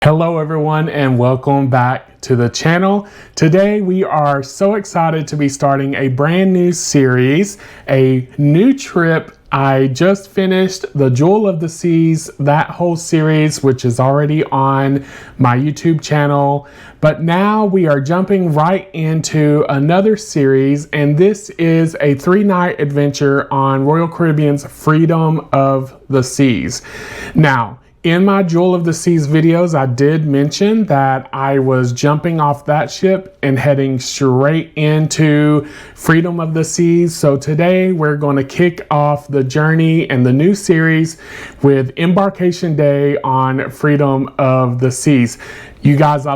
Hello everyone and welcome back to the channel. Today we are so excited to be starting a brand new series, a new trip. I just finished the Jewel of the Seas, that whole series, which is already on my YouTube channel. But now we are jumping right into another series, and this is a 3-night adventure on Royal Caribbean's Freedom of the Seas. Now, in my Jewel of the Seas videos, I did mention that I was jumping off that ship and heading straight into Freedom of the Seas. So today we're going to kick off the journey and the new series with Embarkation Day on Freedom of the Seas. You guys, I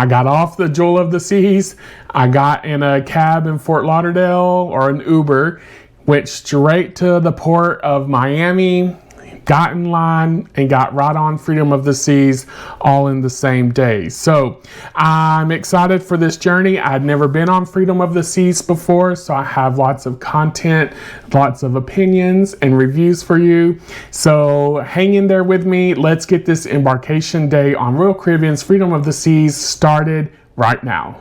got off the Jewel of the Seas. I got in a cab in Fort Lauderdale, or an Uber, went straight to the port of Miami, got in line and got right on Freedom of the Seas all in the same day. So I'm excited for this journey. I'd never been on Freedom of the Seas before, so I have lots of content, lots of opinions and reviews for you. So hang in there with me. Let's get this Embarkation Day on Royal Caribbean's Freedom of the Seas started right now.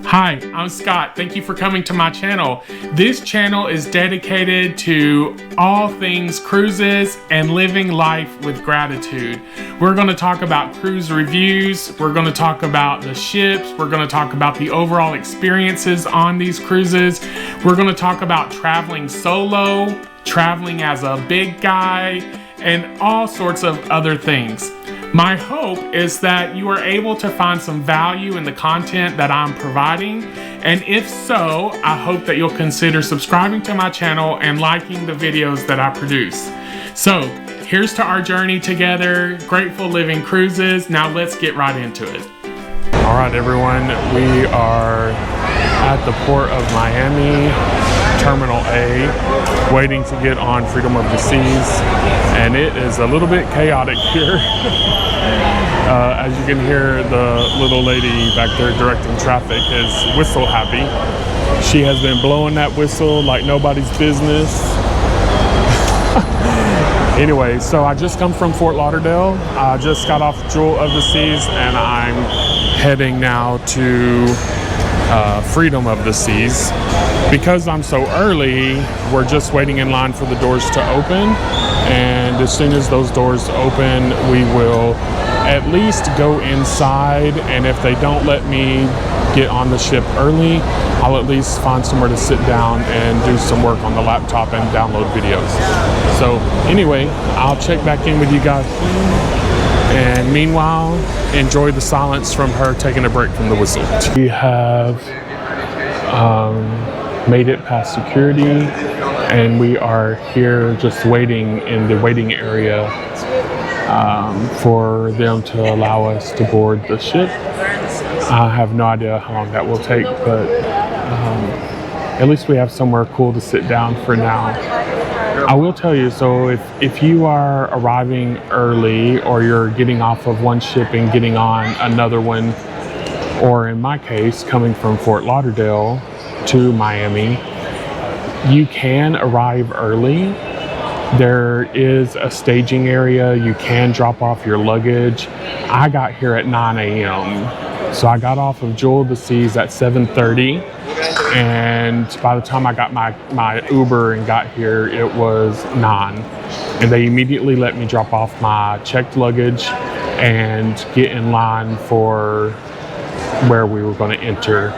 Hi, I'm Scott. Thank you for coming to my channel. This channel is dedicated to all things cruises and living life with gratitude. We're going to talk about cruise reviews. We're going to talk about the ships. We're going to talk about the overall experiences on these cruises. We're going to talk about traveling solo, traveling as a big guy, and all sorts of other things. My hope is that you are able to find some value in the content that I'm providing, and if so, I hope that you'll consider subscribing to my channel and liking the videos that I produce. So here's to our journey together, Grateful Living Cruises. Now let's get right into it. All right, everyone, we are at the port of Miami, Terminal A, waiting to get on Freedom of the Seas, and it is a little bit chaotic here. As you can hear, the little lady back there directing traffic is whistle happy. She has been blowing that whistle like nobody's business. Anyway, so I just come from Fort Lauderdale. I just got off Jewel of the Seas, and I'm heading now to Freedom of the Seas. Because I'm so early, we're just waiting in line for the doors to open, and as soon as those doors open, we will at least go inside, and if they don't let me get on the ship early, I'll at least find somewhere to sit down and do some work on the laptop and download videos. So anyway, I'll check back in with you guys soon, and meanwhile, enjoy the silence from her taking a break from the whistle. We have made it past security, and we are here just waiting in the waiting area for them to allow us to board the ship. I have no idea how long that will take, but at least we have somewhere cool to sit down for now. I will tell you, so if you are arriving early, or you're getting off of one ship and getting on another one, or in my case, coming from Fort Lauderdale to Miami, you can arrive early. There is a staging area. You can drop off your luggage. I got here at 9 a.m. So I got off of Jewel of the Seas at 7:30. And by the time I got my Uber and got here, it was 9. And they immediately let me drop off my checked luggage and get in line for where we were going to enter.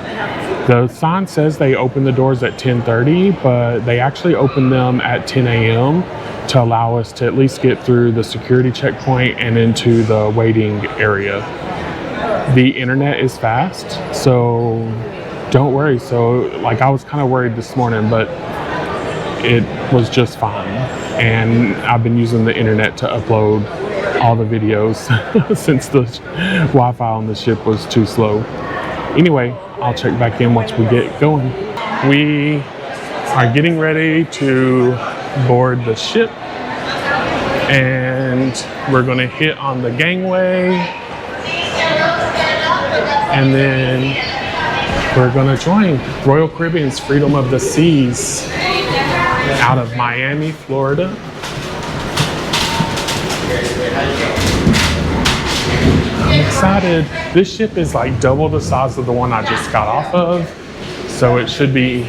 The sign says they open the doors at 10:30, but they actually open them at 10 a.m. to allow us to at least get through the security checkpoint and into the waiting area. The internet is fast, so don't worry. So like, I was kind of worried this morning, but it was just fine. And I've been using the internet to upload all the videos since the Wi-Fi on the ship was too slow. Anyway, I'll check back in once we get going. We are getting ready to board the ship, and we're going to hit on the gangway, and then we're going to join Royal Caribbean's Freedom of the Seas out of Miami, Florida. excited. This ship is like double the size of the one I just got off of, so it should be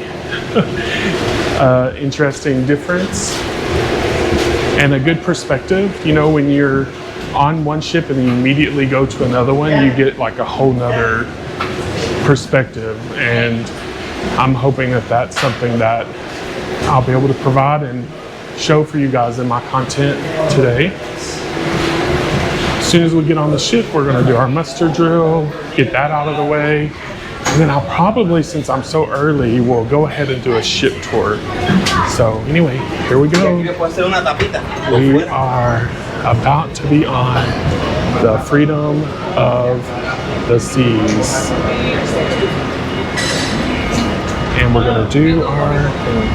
interesting difference and a good perspective. You know, when you're on one ship and you immediately go to another one, you get like a whole nother perspective, and I'm hoping that that's something that I'll be able to provide and show for you guys in my content today. As soon as we get on the ship, we're going to do our muster drill, get that out of the way, and then I'll probably, since I'm so early, we'll go ahead and do a ship tour. So anyway, here we go. We are about to be on the Freedom of the Seas, and we're going to do our thing.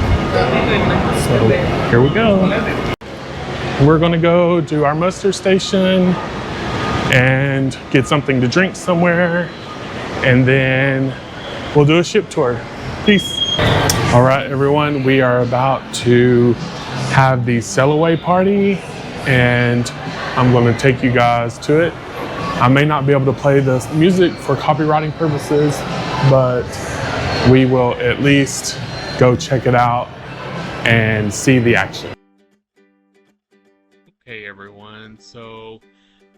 So here we go. We're going to go do our muster station and get something to drink somewhere, and then we'll do a ship tour. Peace. All right, everyone, we are about to have the sailaway party, and I'm going to take you guys to it. I may not be able to play the music for copywriting purposes, but we will at least go check it out and see the action. Okay, everyone, so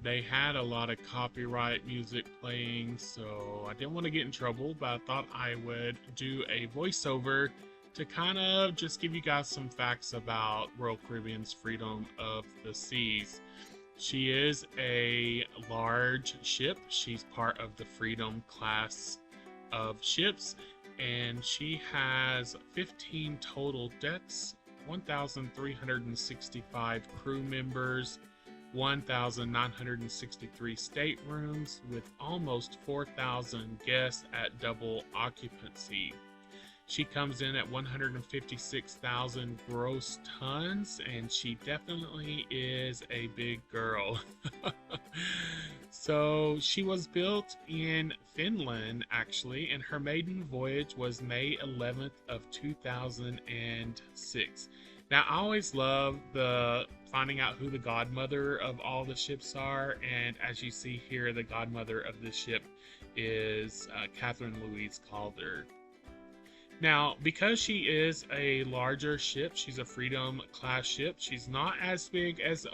they had a lot of copyright music playing, so I didn't want to get in trouble, but I thought I would do a voiceover to kind of just give you guys some facts about Royal Caribbean's Freedom of the Seas. She is a large ship. She's part of the Freedom class of ships, and she has 15 total decks, 1,365 crew members, 1,963 staterooms, with almost 4,000 guests at double occupancy. She comes in at 156,000 gross tons, and she definitely is a big girl. So she was built in Finland, actually, and her maiden voyage was May 11th of 2006. Now, I always love finding out who the godmother of all the ships are, and as you see here, the godmother of this ship is Catherine Louise Calder. Now, because she is a larger ship, she's a Freedom class ship. She's not as big as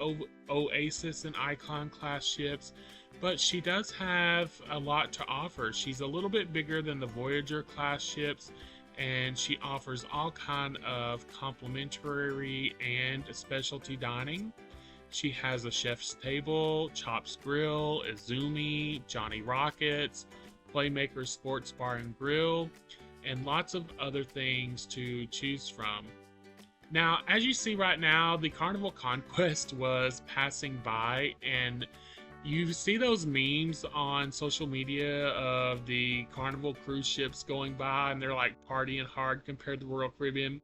Oasis and Icon class ships, but she does have a lot to offer. She's a little bit bigger than the Voyager class ships, and she offers all kind of complimentary and specialty dining. She has a chef's table, Chops Grill, Izumi, Johnny Rockets, Playmaker Sports Bar and Grill, and lots of other things to choose from. Now, as you see right now, the Carnival Conquest was passing by, and you see those memes on social media of the Carnival cruise ships going by, and they're like partying hard compared to Royal Caribbean.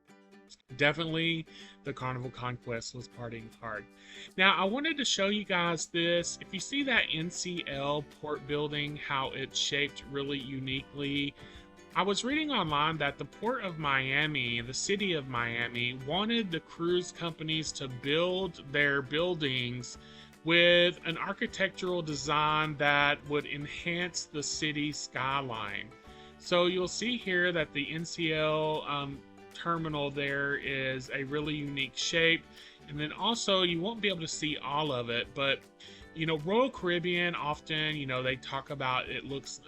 Definitely the Carnival Conquest was partying hard. Now, I wanted to show you guys this. If you see that NCL port building, how it's shaped really uniquely, I was reading online that the Port of Miami, the city of Miami, wanted the cruise companies to build their buildings with an architectural design that would enhance the city skyline. So you'll see here that the NCL terminal there is a really unique shape, and then also you won't be able to see all of it, but you know, Royal Caribbean often, you know, they talk about it looks,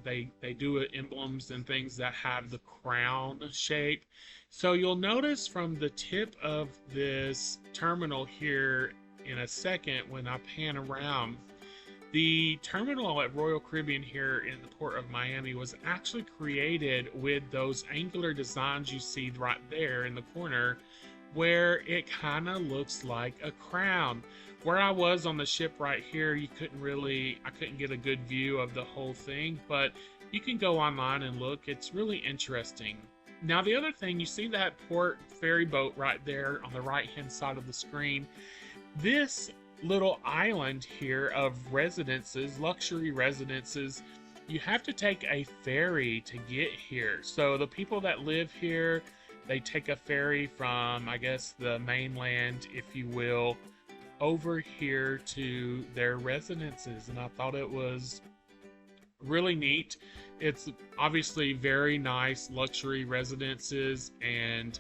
they do emblems and things that have the crown shape. So you'll notice from the tip of this terminal here in a second when I pan around, the terminal at Royal Caribbean here in the Port of Miami was actually created with those angular designs you see right there in the corner, where it kind of looks like a crown. Where I was on the ship right here, I couldn't get a good view of the whole thing, but you can go online and look. It's really interesting. Now, the other thing, you see that port ferry boat right there on the right-hand side of the screen. This little island here of residences, luxury residences, you have to take a ferry to get here. So the people that live here, they take a ferry from, I guess, the mainland, if you will, over here to their residences, and I thought it was really neat. It's obviously very nice luxury residences, and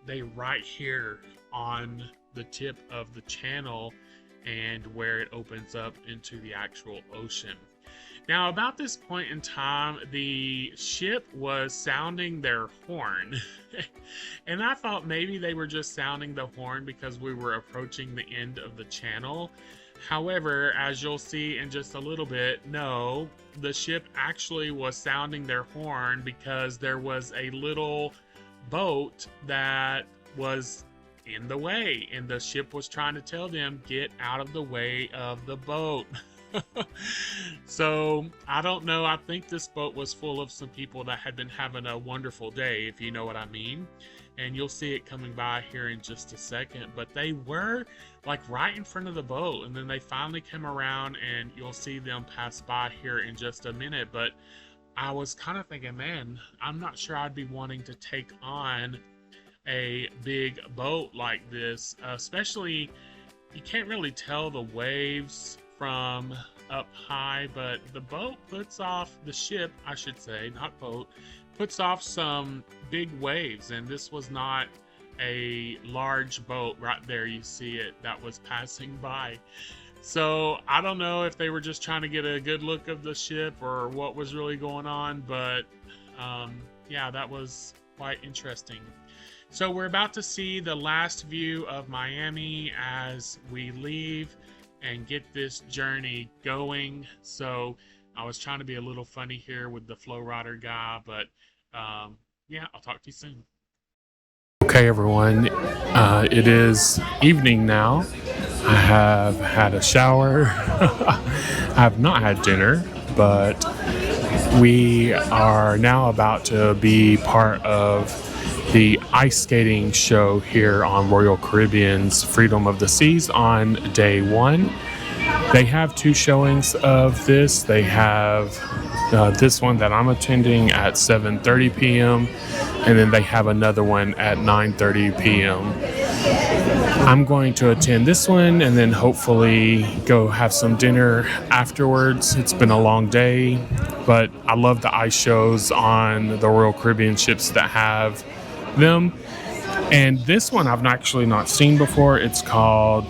they right here on the tip of the channel and where it opens up into the actual ocean. Now, about this point in time, the ship was sounding their horn. And I thought maybe they were just sounding the horn because we were approaching the end of the channel. However, as you'll see in just a little bit, no, the ship actually was sounding their horn because there was a little boat that was in the way, and the ship was trying to tell them, get out of the way of the boat. So I don't know, I think this boat was full of some people that had been having a wonderful day, if you know what I mean. And you'll see it coming by here in just a second, but they were like right in front of the boat, and then they finally came around, and you'll see them pass by here in just a minute. But I was kind of thinking, man, I'm not sure I'd be wanting to take on a big boat like this, especially you can't really tell the waves from up high, but the boat puts off, the ship I should say, not boat, puts off some big waves, and this was not a large boat. Right there you see it that was passing by. So I don't know if they were just trying to get a good look of the ship or what was really going on, but yeah, that was quite interesting. So we're about to see the last view of Miami as we leave and get this journey going. So I was trying to be a little funny here with the flow rider guy, but yeah, I'll talk to you soon. Okay, everyone, it is evening now. I have had a shower. I have not had dinner, but we are now about to be part of the ice skating show here on Royal Caribbean's Freedom of the Seas on day one. They have two showings of this. They have this one that I'm attending at 7:30 p.m. and then they have another one at 9:30 p.m. I'm going to attend this one and then hopefully go have some dinner afterwards. It's been a long day, but I love the ice shows on the Royal Caribbean ships that have them. And this one I've actually not seen before. It's called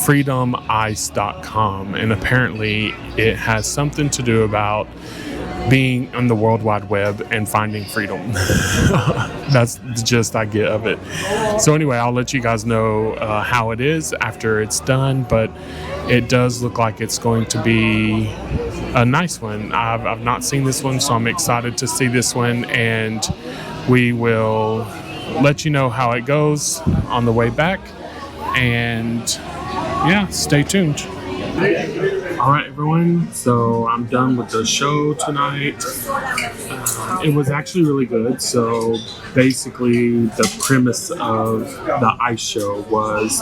freedomice.com, and apparently it has something to do about being on the World Wide Web and finding freedom. That's the gist I get of it. So anyway, I'll let you guys know how it is after it's done, but it does look like it's going to be a nice one. I've not seen this one, so I'm excited to see this one, and we will let you know how it goes on the way back. And yeah, stay tuned. All right, everyone, so I'm done with the show tonight. It was actually really good. So basically the premise of the ice show was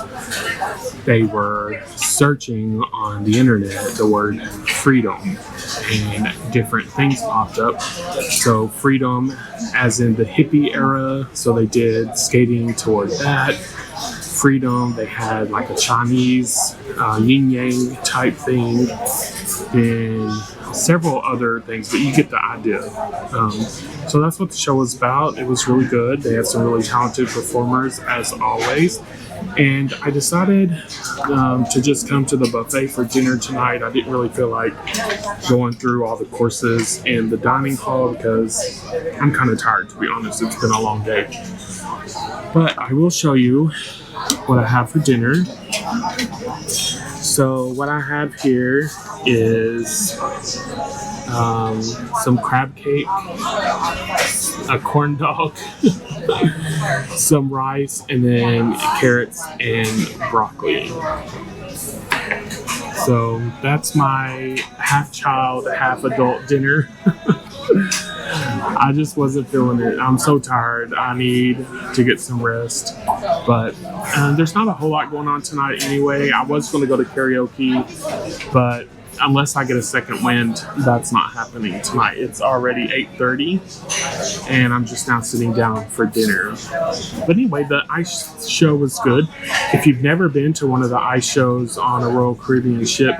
they were searching on the internet the word freedom, and different things popped up. So freedom as in the hippie era, so they did skating toward that. Freedom, they had like a Chinese yin yang type thing, and several other things, but you get the idea. So that's what the show was about. It was really good. They had some really talented performers as always, and I decided to just come to the buffet for dinner tonight. I didn't really feel like going through all the courses in the dining hall because I'm kind of tired, to be honest. It's been a long day, but I will show you what I have for dinner. So what I have here is some crab cake, a corn dog, some rice, and then carrots and broccoli. So that's my half child, half adult dinner. I just wasn't feeling it. I'm so tired. I need to get some rest. But there's not a whole lot going on tonight anyway. I was going to go to karaoke, but unless I get a second wind, that's not happening tonight. It's already 8:30 and I'm just now sitting down for dinner. But anyway, the ice show was good. If you've never been to one of the ice shows on a Royal Caribbean ship,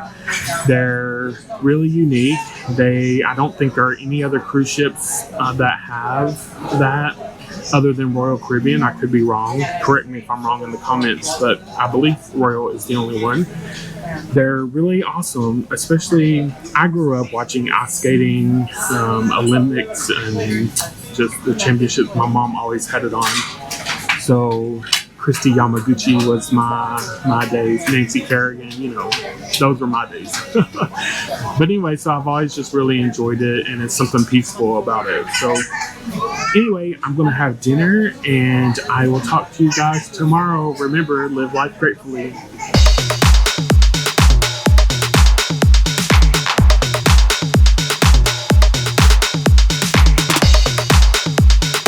they're really unique. I don't think there are any other cruise ships that have that other than Royal Caribbean. I could be wrong. Correct me if I'm wrong in the comments, but I believe Royal is the only one. They're really awesome, especially I grew up watching ice skating, Olympics, and just the championships. My mom always had it on. So Christy Yamaguchi was my days. Nancy Kerrigan, those were my days. But anyway, so I've always just really enjoyed it, and it's something peaceful about it. So anyway, I'm going to have dinner, and I will talk to you guys tomorrow. Remember, live life gratefully.